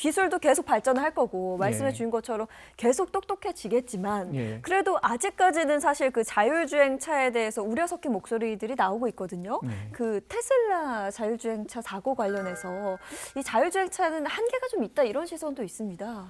기술도 계속 발전할 거고 말씀해 예. 주신 것처럼 계속 똑똑해지겠지만 예. 그래도 아직까지는 사실 그 자율주행차에 대해서 우려 섞인 목소리들이 나오고 있거든요. 네. 그 테슬라 자율주행차 사고 관련해서 이 자율주행차는 한계가 좀 있다 이런 시선도 있습니다.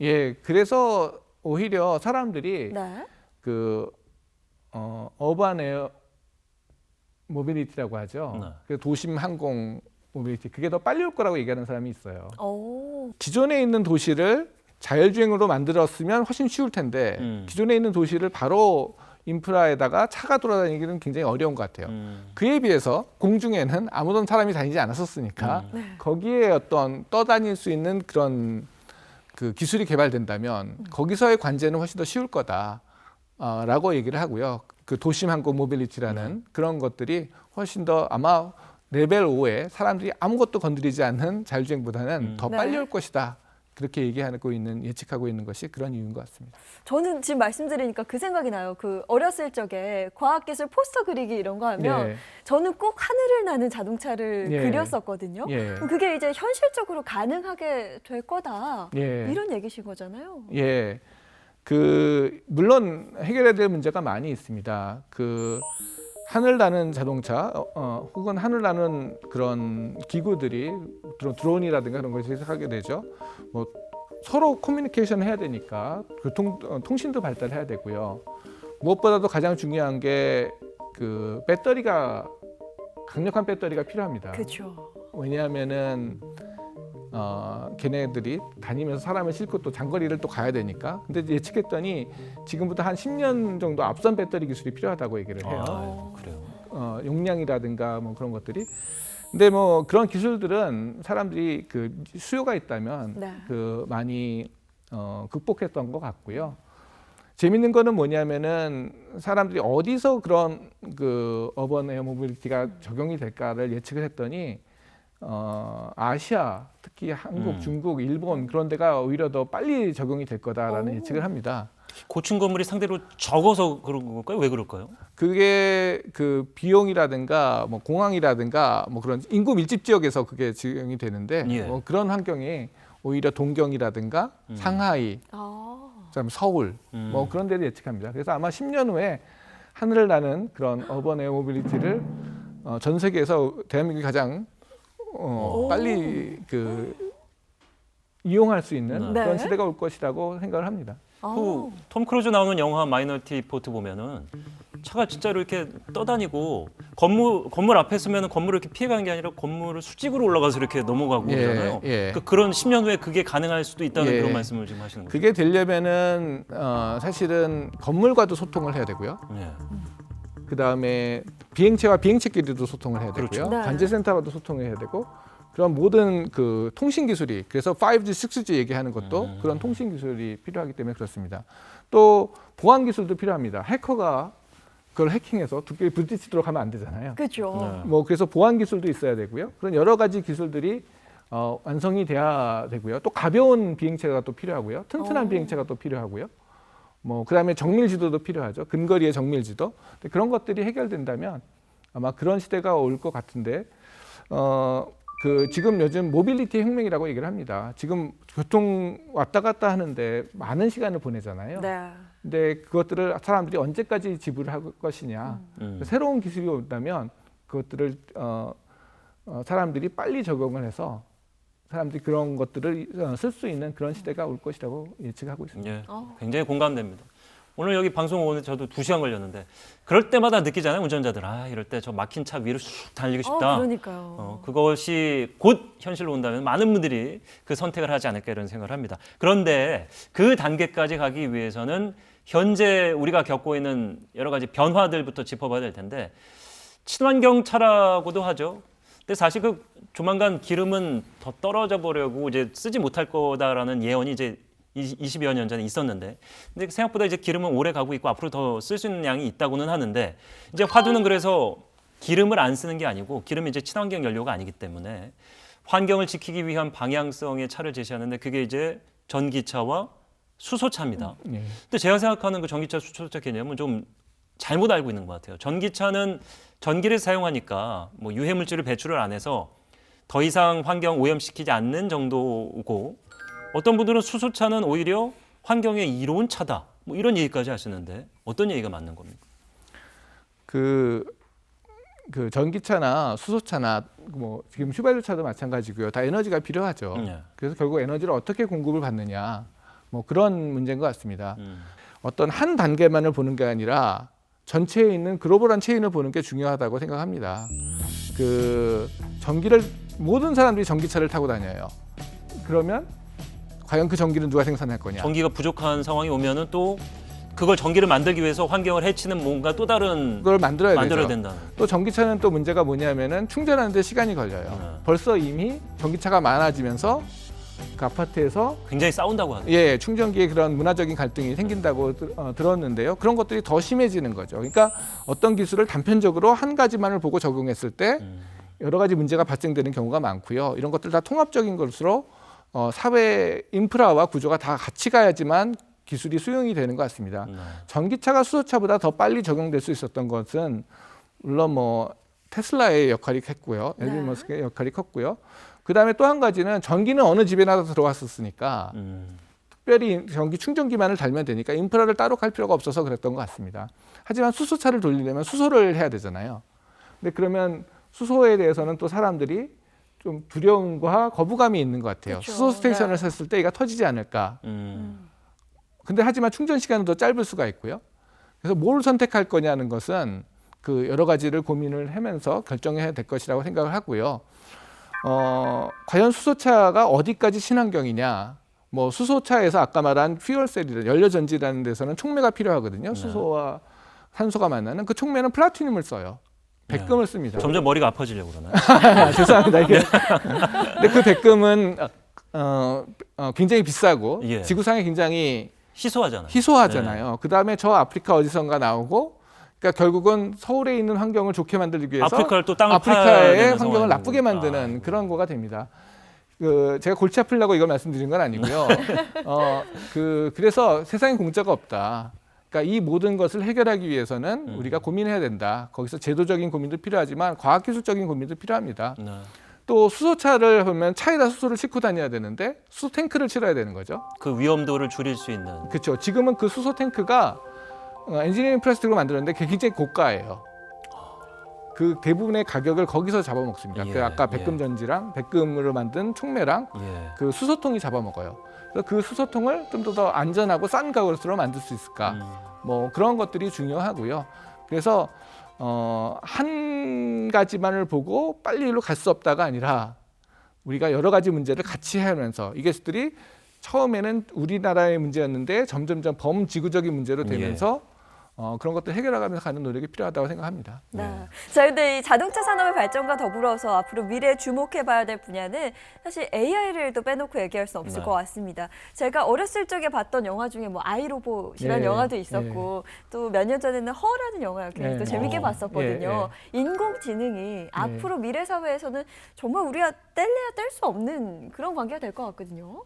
예, 그래서 오히려 사람들이 네. 그 어반 에어 모빌리티라고 하죠. 네. 그 도심 항공 모빌리티 그게 더 빨리 올 거라고 얘기하는 사람이 있어요. 오. 기존에 있는 도시를 자율주행으로 만들었으면 훨씬 쉬울 텐데 기존에 있는 도시를 바로 인프라에다가 차가 돌아다니기는 굉장히 어려운 것 같아요. 그에 비해서 공중에는 아무런 사람이 다니지 않았었으니까 네. 거기에 어떤 떠다닐 수 있는 그런 그 기술이 개발된다면 거기서의 관제는 훨씬 더 쉬울 거다라고 얘기를 하고요. 그 도심 항공 모빌리티라는 그런 것들이 훨씬 더 아마 레벨 5에 사람들이 아무것도 건드리지 않는 자율주행보다는 더 네. 빨리 올 것이다. 그렇게 얘기하고 있는 예측하고 있는 것이 그런 이유인 것 같습니다. 저는 지금 말씀드리니까 그 생각이 나요. 그 어렸을 적에 과학기술 포스터 그리기 이런 거 하면 예. 저는 꼭 하늘을 나는 자동차를 예. 그렸었거든요. 예. 그게 이제 현실적으로 가능하게 될 거다. 예. 이런 얘기신 거잖아요. 예. 그 물론 해결해야 될 문제가 많이 있습니다. 그 하늘 나는 자동차 혹은 하늘 나는 그런 기구들이 드론이라든가 그런 것을 하게 되죠. 뭐 서로 커뮤니케이션 해야 되니까 통신도 발달해야 되고요. 무엇보다도 가장 중요한 게 그 배터리가 강력한 배터리가 필요합니다. 그렇죠. 왜냐하면은 걔네들이 다니면서 사람을 싣고 또 장거리를 또 가야 되니까. 근데 예측했더니 지금부터 한 10년 정도 앞선 배터리 기술이 필요하다고 얘기를 해요. 그래요. 용량이라든가 뭐 그런 것들이. 근데 뭐 그런 기술들은 사람들이 그 수요가 있다면 네. 그 많이 극복했던 것 같고요. 재밌는 거는 뭐냐면은 사람들이 어디서 그런 그 어번 에어 모빌리티가 적용이 될까를 예측을 했더니 아시아, 특히 한국, 중국, 일본 그런 데가 오히려 더 빨리 적용이 될 거다라는 예측을 합니다. 고층 건물이 상대로 적어서 그런 걸까요? 왜 그럴까요? 그게 그 비용이라든가 뭐 공항이라든가 뭐 그런 인구 밀집 지역에서 그게 적용이 되는데 예. 뭐 그런 환경에 오히려 동경이라든가 상하이, 그다음에 서울 뭐 그런 데를 예측합니다. 그래서 아마 10년 후에 하늘을 나는 그런 어번 에어 모빌리티를 전 세계에서 대한민국이 가장 빨리 그 이용할 수 있는 네. 그런 시대가 올 것이라고 생각을 합니다. 그 톰 크루즈 나오는 영화 마이너리티 리포트 보면은 차가 진짜로 이렇게 떠다니고 건물 앞에 서면 건물을 이렇게 피해가는 게 아니라 건물을 수직으로 올라가서 이렇게 넘어가고 예, 그러잖아요. 예. 그런 10년 후에 그게 가능할 수도 있다는 예. 그런 말씀을 지금 하시는 거죠. 그게 되려면은 사실은 건물과도 소통을 해야 되고요. 예. 그 다음에 비행체와 비행체끼리도 소통을 해야 되고요. 그렇죠. 네. 관제센터와도 소통을 해야 되고 그런 모든 그 통신 기술이 그래서 5G, 6G 얘기하는 것도 그런 통신 기술이 필요하기 때문에 그렇습니다. 또 보안 기술도 필요합니다. 해커가 그걸 해킹해서 두께를 부딪히도록 하면 안 되잖아요. 그렇죠. 네. 뭐 그래서 보안 기술도 있어야 되고요. 그런 여러 가지 기술들이 완성이 돼야 되고요. 또 가벼운 비행체가 또 필요하고요. 튼튼한 비행체가 또 필요하고요. 뭐 그다음에 정밀 지도도 필요하죠. 근거리의 정밀 지도. 근데 그런 것들이 해결된다면 아마 그런 시대가 올 것 같은데 그 지금 요즘 모빌리티 혁명이라고 얘기를 합니다. 지금 교통 왔다 갔다 하는데 많은 시간을 보내잖아요. 네. 근데 그것들을 사람들이 언제까지 지불을 할 것이냐. 새로운 기술이 온다면 그것들을 사람들이 빨리 적용을 해서 사람들이 그런 것들을 쓸 수 있는 그런 시대가 올 것이라고 예측하고 있습니다. 예. 굉장히 공감됩니다. 오늘 여기 방송 오늘 저도 2시간 걸렸는데 그럴 때마다 느끼잖아요. 운전자들. 이럴 때 저 막힌 차 위로 쑥 달리고 싶다. 그러니까요. 그것이 곧 현실로 온다면 많은 분들이 그 선택을 하지 않을까 이런 생각을 합니다. 그런데 그 단계까지 가기 위해서는 현재 우리가 겪고 있는 여러 가지 변화들부터 짚어봐야 될 텐데 친환경 차라고도 하죠. 근데 사실 그 조만간 기름은 더 떨어져 버려고 이제 쓰지 못할 거다라는 예언이 이제 20여 년 전에 있었는데, 근데 생각보다 이제 기름은 오래 가고 있고 앞으로 더 쓸 수 있는 양이 있다고는 하는데, 이제 화두는 그래서 기름을 안 쓰는 게 아니고 기름이 이제 친환경 연료가 아니기 때문에 환경을 지키기 위한 방향성의 차를 제시하는데 그게 이제 전기차와 수소차입니다. 예. 근데 제가 생각하는 그 전기차 수소차 개념은 좀 잘못 알고 있는 것 같아요. 전기차는 전기를 사용하니까 뭐 유해물질을 배출을 안 해서 더 이상 환경 오염시키지 않는 정도고, 어떤 분들은 수소차는 오히려 환경에 이로운 차다. 뭐 이런 얘기까지 하시는데 어떤 얘기가 맞는 겁니까? 그 전기차나 수소차나 뭐 지금 휘발유차도 마찬가지고요. 다 에너지가 필요하죠. 네. 그래서 결국 에너지를 어떻게 공급을 받느냐, 뭐 그런 문제인 것 같습니다. 어떤 한 단계만을 보는 게 아니라 전체에 있는 글로벌한 체인을 보는 게 중요하다고 생각합니다. 그 전기를 모든 사람들이 전기차를 타고 다녀요. 그러면 과연 그 전기는 누가 생산할 거냐? 전기가 부족한 상황이 오면은 또 그걸 전기를 만들기 위해서 환경을 해치는 뭔가 또 다른 그걸 만들어야 만들어야 되죠. 된다는. 또 전기차는 또 문제가 뭐냐면은 충전하는데 시간이 걸려요. 벌써 이미 전기차가 많아지면서 그 아파트에서 굉장히 싸운다고 하더라고요. 충전기에 그런 문화적인 갈등이 생긴다고 들었는데요. 그런 것들이 더 심해지는 거죠. 그러니까 어떤 기술을 단편적으로 한 가지만을 보고 적용했을 때 여러 가지 문제가 발생되는 경우가 많고요. 이런 것들 다 통합적인 것으로 사회 인프라와 구조가 다 같이 가야지만 기술이 수용이 되는 것 같습니다. 전기차가 수소차보다 더 빨리 적용될 수 있었던 것은 물론 뭐 테슬라의 역할이 컸고요. 앨런 머스크의 역할이 컸고요. 그다음에 또 한 가지는 전기는 어느 집에나 들어왔었으니까 특별히 전기 충전기만을 달면 되니까 인프라를 따로 갈 필요가 없어서 그랬던 것 같습니다. 하지만 수소차를 돌리려면 수소를 해야 되잖아요. 근데 그러면 수소에 대해서는 또 사람들이 좀 두려움과 거부감이 있는 것 같아요. 그렇죠. 수소 스테이션을 샀을 때 이가 터지지 않을까. 근데 하지만 충전 시간은 더 짧을 수가 있고요. 그래서 뭘 선택할 거냐는 것은 그 여러 가지를 고민을 하면서 결정해야 될 것이라고 생각을 하고요. 과연 수소차가 어디까지 친환경이냐? 뭐 수소차에서 아까 말한 퓨얼셀이라 연료전지라는 데서는 촉매가 필요하거든요. 수소와 산소가 만나는 그 촉매는 플라티늄을 써요. 백금을 씁니다. 점점 머리가 아파지려고 그러나요? 죄송합니다. 이게. 근데 그 백금은 굉장히 비싸고 예. 지구상에 굉장히 희소하잖아요. 희소하잖아요. 그 다음에 저 아프리카 어디선가 나오고, 그러니까 결국은 서울에 있는 환경을 좋게 만들기 위해서 아프리카를 또 땅을 파야 아프리카의 되는 환경을 상황이 나쁘게 되는구나. 만드는 그런 거가 됩니다. 제가 골치 아프려고 이걸 말씀드린 건 아니고요. 그래서 세상에 공짜가 없다. 그러니까 이 모든 것을 해결하기 위해서는 우리가 고민해야 된다. 거기서 제도적인 고민도 필요하지만 과학기술적인 고민도 필요합니다. 네. 또 수소차를 보면 차에다 수소를 싣고 다녀야 되는데 수소 탱크를 치러야 되는 거죠. 그 위험도를 줄일 수 있는. 그렇죠. 지금은 그 수소 탱크가 엔지니어링 플라스틱으로 만들었는데 그게 굉장히 고가예요. 그 대부분의 가격을 거기서 잡아먹습니다. 예, 그 아까 예. 백금 전지랑 백금으로 만든 촉매랑 예. 그 수소통이 잡아먹어요. 그래서 그 수소통을 좀 더 안전하고 싼 가격으로 만들 수 있을까? 뭐 그런 것들이 중요하고요. 그래서 한 가지만을 보고 빨리 일로 갈 수 없다가 아니라 우리가 여러 가지 문제를 같이 하면서 이것들이 처음에는 우리나라의 문제였는데 점점점 범지구적인 문제로 되면서 그런 것들 해결해가면서 가는 노력이 필요하다고 생각합니다. 네. 자, 근데 이 자동차 산업의 발전과 더불어서 앞으로 미래에 주목해봐야 될 분야는 사실 AI를 또 빼놓고 얘기할 수 없을 네. 것 같습니다. 제가 어렸을 적에 봤던 영화 중에 뭐 아이로봇이라는 예, 영화도 있었고 또 몇 년 전에는 허라는 영화 굉장히 또 재밌게 봤었거든요. 인공지능이 앞으로 미래 사회에서는 정말 우리가 뗄래야 뗄 수 없는 그런 관계가 될 것 같거든요.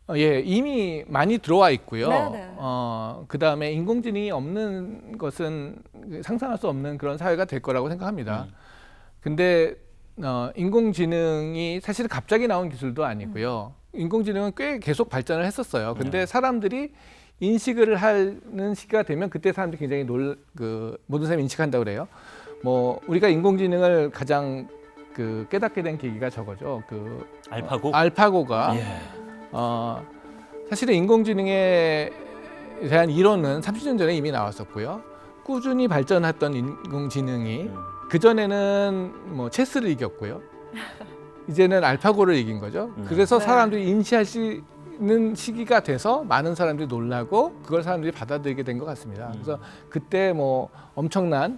이미 많이 들어와 있고요. 네네. 그다음에 인공지능이 없는 것은 상상할 수 없는 그런 사회가 될 거라고 생각합니다. 근데 인공지능이 사실 갑자기 나온 기술도 아니고요. 인공지능은 꽤 계속 발전을 했었어요. 근데 사람들이 인식을 하는 시기가 되면 그때 사람들이 굉장히 모든 사람이 인식한다고 그래요. 뭐 우리가 인공지능을 가장 깨닫게 된 계기가 저거죠. 알파고. 알파고가 예. 사실은 인공지능에 대한 이론은 30년 전에 이미 나왔었고요. 꾸준히 발전했던 인공지능이 그전에는 뭐 체스를 이겼고요. 이제는 알파고를 이긴 거죠. 그래서 네. 사람들이 인지하시는 시기가 돼서 많은 사람들이 놀라고 그걸 사람들이 받아들이게 된 것 같습니다. 그래서 그때 뭐 엄청난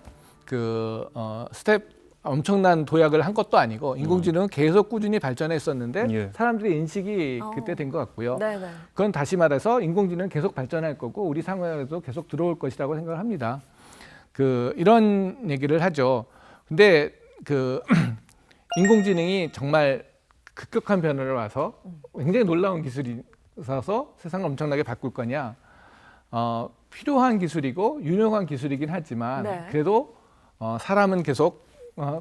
엄청난 도약을 한 것도 아니고 인공지능은 계속 꾸준히 발전했었는데 예. 사람들의 인식이 그때 된 것 같고요. 네네. 그건 다시 말해서 인공지능은 계속 발전할 거고 우리 생활에도 계속 들어올 것이라고 생각을 합니다. 이런 얘기를 하죠. 근데 인공지능이 정말 급격한 변화를 와서 굉장히 놀라운 기술이 있어서 세상을 엄청나게 바꿀 거냐? 필요한 기술이고 유용한 기술이긴 하지만 네. 그래도 사람은 계속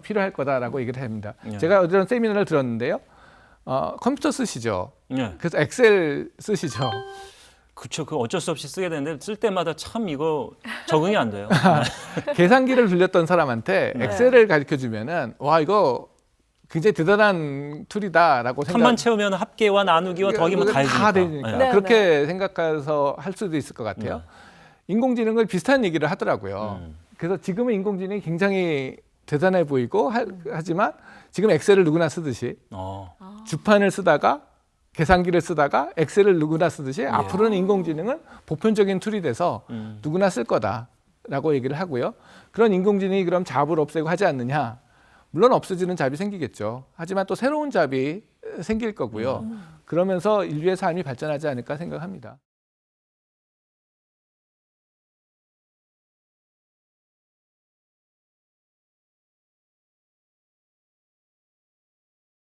필요할 거다라고 얘기를 합니다. 예. 제가 어떤 세미나를 들었는데요. 컴퓨터 쓰시죠. 예. 그래서 엑셀 쓰시죠. 그렇죠. 그 어쩔 수 없이 쓰게 되는데 쓸 때마다 참 이거 적응이 안 돼요. 계산기를 돌렸던 사람한테 네. 엑셀을 가르쳐 주면은 와 이거 굉장히 대단한 툴이다라고 칸만 채우면 합계와 나누기와 더하기 뭐 다 해주니까. 되니까 예. 네. 그렇게 생각해서 할 수도 있을 것 같아요. 네. 인공지능을 비슷한 얘기를 하더라고요. 그래서 지금은 인공지능이 굉장히 대단해 보이고 하지만 지금 엑셀을 누구나 쓰듯이 어. 주판을 쓰다가 계산기를 쓰다가 엑셀을 누구나 쓰듯이 앞으로는 인공지능은 보편적인 툴이 돼서 누구나 쓸 거다라고 얘기를 하고요. 그런 인공지능이 그럼 잡을 없애고 하지 않느냐? 물론 없어지는 잡이 생기겠죠. 하지만 또 새로운 잡이 생길 거고요. 그러면서 인류의 삶이 발전하지 않을까 생각합니다.